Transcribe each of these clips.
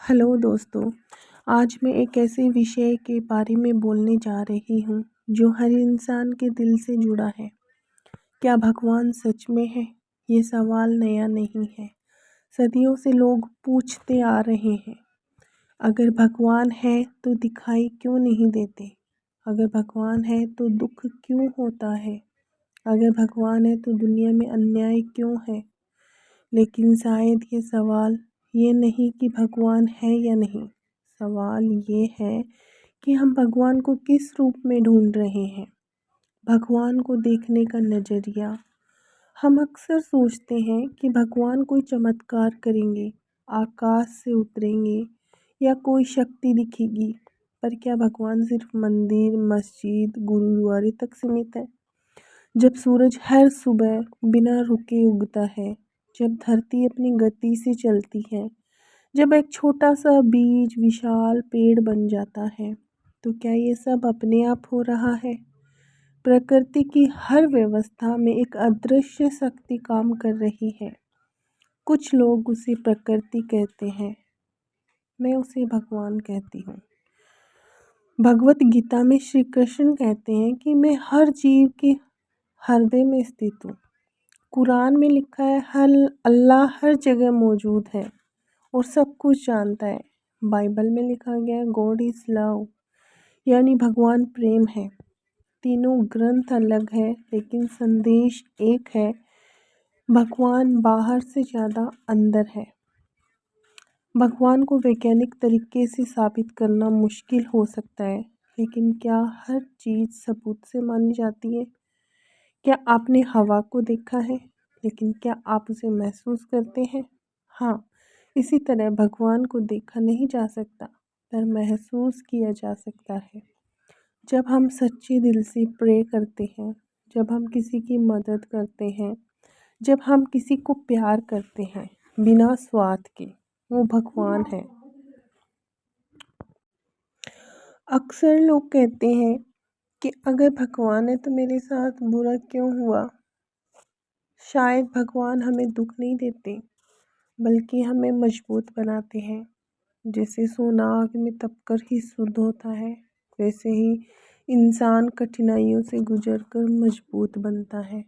Hello दोस्तों। आज मैं एक ऐसे विषय के बारे में बोलने जा रही हूँ जो हर इंसान के दिल से जुड़ा है। क्या भगवान सच में है? ये सवाल नया नहीं है। सदियों से लोग पूछते आ रहे हैं। अगर भगवान है तो दिखाई क्यों नहीं देते? अगर भगवान है तो दुख क्यों होता है? अगर भगवान है तो दुनिया में अन्याय क्यों है? लेकिन शायद ये सवाल ये नहीं कि भगवान है या नहीं। सवाल ये है कि हम भगवान को किस रूप में ढूंढ रहे हैं। भगवान को देखने का नज़रिया। हम अक्सर सोचते हैं कि भगवान कोई चमत्कार करेंगे, आकाश से उतरेंगे या कोई शक्ति दिखेगी। पर क्या भगवान सिर्फ मंदिर, मस्जिद, गुरुद्वारे तक सीमित है? जब सूरज हर सुबह बिना रुके उगता है, जब धरती अपनी गति से चलती है, जब एक छोटा सा बीज विशाल पेड़ बन जाता है, तो क्या ये सब अपने आप हो रहा है? प्रकृति की हर व्यवस्था में एक अदृश्य शक्ति काम कर रही है। कुछ लोग उसे प्रकृति कहते हैं, मैं उसे भगवान कहती हूँ। भगवत गीता में श्री कृष्ण कहते हैं कि मैं हर जीव के हृदय में स्थित हूँ। कुरान में लिखा है हर अल्लाह हर जगह मौजूद है और सब कुछ जानता है। बाइबल में लिखा गया है गॉड इज़ लव, यानी भगवान प्रेम है। तीनों ग्रंथ अलग है लेकिन संदेश एक है, भगवान बाहर से ज़्यादा अंदर है। भगवान को वैज्ञानिक तरीके से साबित करना मुश्किल हो सकता है, लेकिन क्या हर चीज़ सबूत से मानी जाती है? क्या आपने हवा को देखा है, लेकिन क्या आप उसे महसूस करते हैं? हाँ, इसी तरह भगवान को देखा नहीं जा सकता, पर महसूस किया जा सकता है। जब हम सच्चे दिल से प्रे करते हैं, जब हम किसी की मदद करते हैं, जब हम किसी को प्यार करते हैं बिना स्वार्थ के, वो भगवान है। अक्सर लोग कहते हैं कि अगर भगवान है तो मेरे साथ बुरा क्यों हुआ? शायद भगवान हमें दुख नहीं देते, बल्कि हमें मजबूत बनाते हैं। जैसे सोना आग में तपकर ही शुद्ध होता है, वैसे ही इंसान कठिनाइयों से गुजरकर मजबूत बनता है।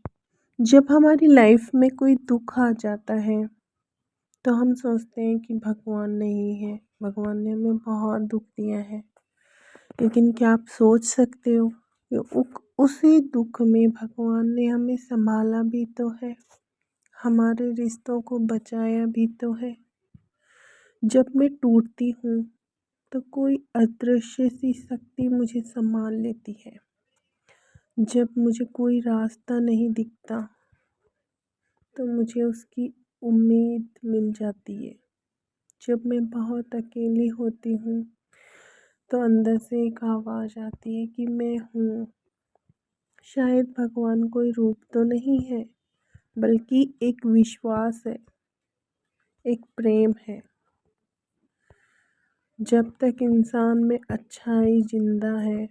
जब हमारी लाइफ में कोई दुख आ जाता है तो हम सोचते हैं कि भगवान नहीं है, भगवान ने हमें बहुत दुख दिया है। लेकिन क्या आप सोच सकते हो कि उसी दुख में भगवान ने हमें संभाला भी तो है, हमारे रिश्तों को बचाया भी तो है। जब मैं टूटती हूँ तो कोई अदृश्य सी शक्ति मुझे संभाल लेती है। जब मुझे कोई रास्ता नहीं दिखता तो मुझे उसकी उम्मीद मिल जाती है। जब मैं बहुत अकेली होती हूँ तो अंदर से एक आवाज़ आती है कि मैं हूँ। शायद भगवान कोई रूप तो नहीं है, बल्कि एक विश्वास है, एक प्रेम है। जब तक इंसान में अच्छाई जिंदा है,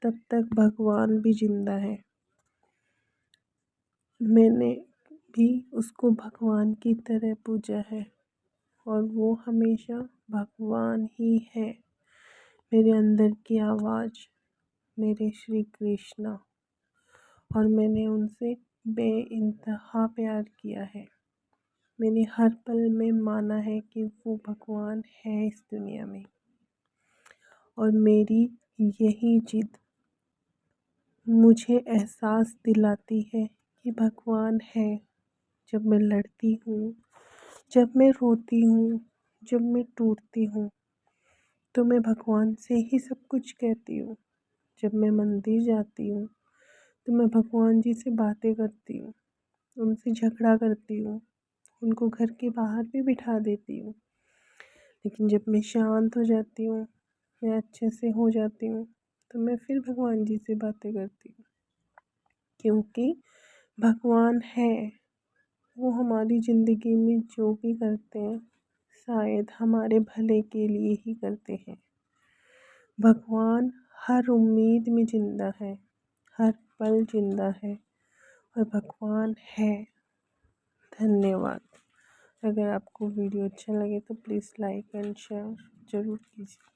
तब तक भगवान भी जिंदा है। मैंने भी उसको भगवान की तरह पूजा है और वो हमेशा भगवान ही है। मेरे अंदर की आवाज़, मेरे श्री कृष्णा, और मैंने उनसे बेइंतहा प्यार किया है। मैंने हर पल में माना है कि वो भगवान है इस दुनिया में, और मेरी यही जिद मुझे एहसास दिलाती है कि भगवान है। जब मैं लड़ती हूँ, जब मैं रोती हूँ, जब मैं टूटती हूँ, तो मैं भगवान से ही सब कुछ कहती हूँ। जब मैं मंदिर जाती हूँ तो मैं भगवान जी से बातें करती हूँ, उनसे झगड़ा करती हूँ, उनको घर के बाहर भी बिठा देती हूँ। लेकिन जब मैं शांत हो जाती हूँ, मैं अच्छे से हो जाती हूँ, तो मैं फिर भगवान जी से बातें करती हूँ, क्योंकि भगवान है। वो हमारी ज़िंदगी में जो भी करते हैं, शायद हमारे भले के लिए ही करते हैं। भगवान हर उम्मीद में ज़िंदा है, हर पल ज़िंदा है, और भगवान है। धन्यवाद। अगर आपको वीडियो अच्छा लगे तो प्लीज़ लाइक एंड शेयर ज़रूर कीजिए।